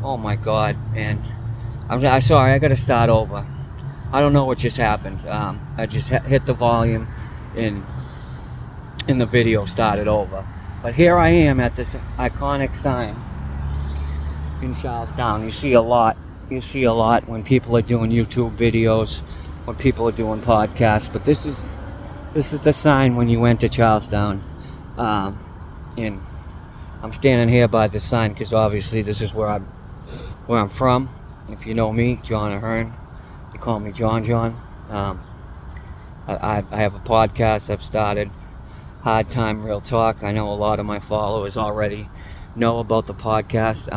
Oh my God, and I'm sorry, I gotta start over. I don't know what just happened. I just hit the volume and the video started over. But here I am at this iconic sign in Charlestown. You see a lot when people are doing YouTube videos, when people are doing podcasts. But this is the sign when you enter Charlestown. And I'm standing here by this sign because obviously this is where I'm from. If you know me, John Ahern, they call me John. I have a podcast I've started, Hard Time Real Talk. I know a lot of my followers already know about the podcast.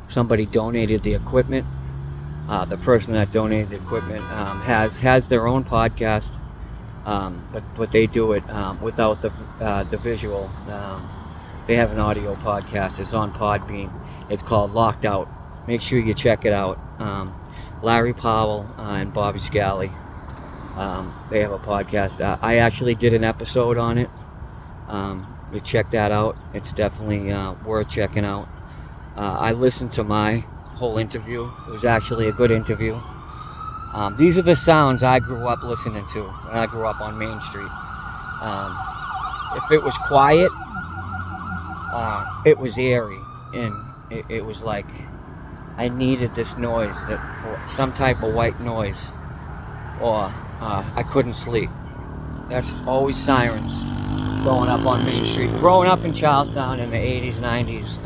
Somebody donated the equipment. The person that donated the equipment has their own podcast, but they do it without the visual. They have an audio podcast. It's on Podbean. It's called Locked Out. Make sure you check it out. Larry Powell and Bobby Scally. They have a podcast. I actually did an episode on it. You check that out. It's definitely worth checking out. I listened to my whole interview. It was actually a good interview. These are the sounds I grew up listening to when I grew up on Main Street. If it was quiet, it was eerie, and it was like I needed this noise, or some type of white noise, or I couldn't sleep. That's always sirens going up on Main Street. Growing up in Charlestown in the 80s, 90s,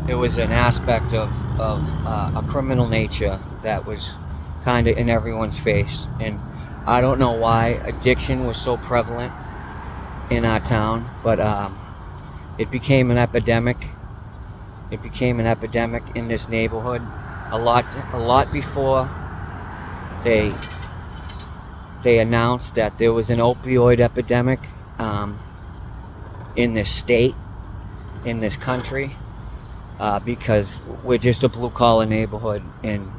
it was an aspect of a criminal nature that was kind of in everyone's face. And I don't know why addiction was so prevalent in our town, but it became an epidemic. It became an epidemic in this neighborhood a lot before they announced that there was an opioid epidemic in this state, in this country, because we're just a blue-collar neighborhood, and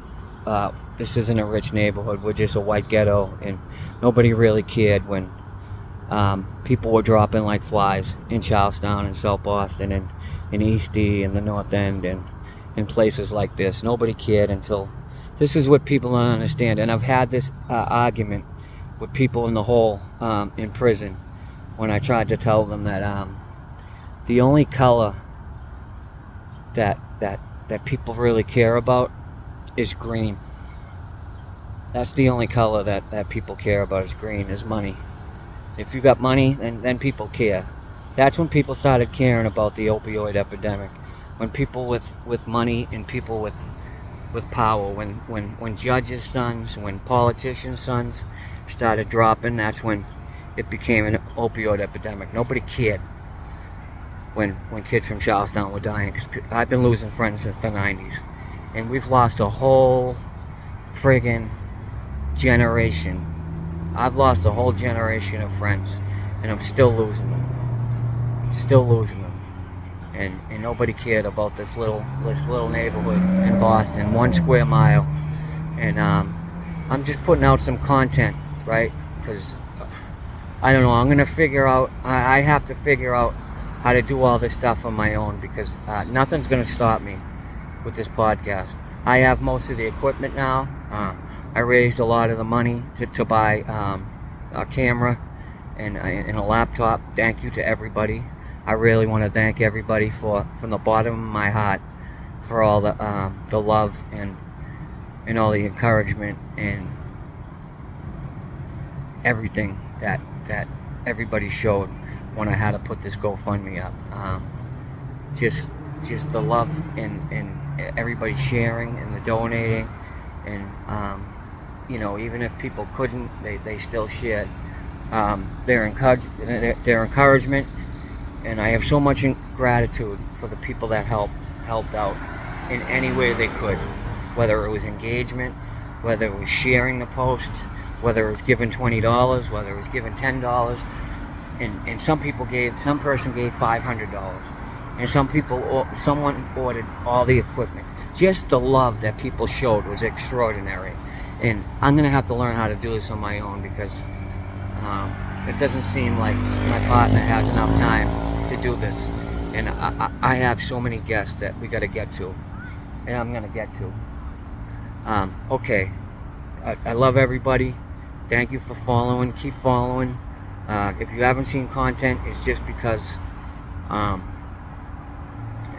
this isn't a rich neighborhood. We're just a white ghetto, and nobody really cared when people were dropping like flies in Charlestown and South Boston and in East D and the North End and in places like this. Nobody cared until... This is what people don't understand, and I've had this argument with people in the hole in prison when I tried to tell them that the only color that people really care about is green. That's the only color that people care about is green, is money. If you got money, then people care. That's when people started caring about the opioid epidemic. When people with money and people with power, when judges' sons, when politicians' sons started dropping, that's when it became an opioid epidemic. Nobody cared when kids from Charlestown were dying, because I've been losing friends since the 90s, and we've lost a whole friggin' generation. I've lost a whole generation of friends, and I'm still losing them. And nobody cared about this little neighborhood in Boston, 1 square mile. And I'm just putting out some content, right? Because I don't know, I'm gonna figure out. I have to figure out how to do all this stuff on my own, because nothing's gonna stop me with this podcast. I have most of the equipment now. I raised a lot of the money to buy a camera and a laptop. Thank you to everybody. I really want to thank everybody from the bottom of my heart for all the love and all the encouragement and everything that everybody showed when I had to put this GoFundMe up. Just the love and everybody sharing and the donating, and even if people couldn't, they still shared their encouragement. And I have so much gratitude for the people that helped out in any way they could, whether it was engagement, whether it was sharing the post, whether it was giving $20, whether it was giving $10, and some person gave $500, and someone ordered all the equipment. Just the love that people showed was extraordinary, and I'm gonna have to learn how to do this on my own, because it doesn't seem like my partner has enough time to do this. And I have so many guests that we got to get to, and I'm gonna get to. Okay, I love everybody. Thank you for following. Keep following. If you haven't seen content, it's just because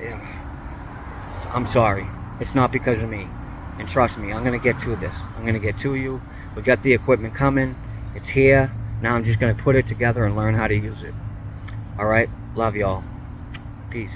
yeah, I'm sorry. It's not because of me. And trust me, I'm gonna get to this. I'm gonna get to you. We got the equipment coming. It's here. Now I'm just gonna put it together and learn how to use it. All right. Love y'all. Peace.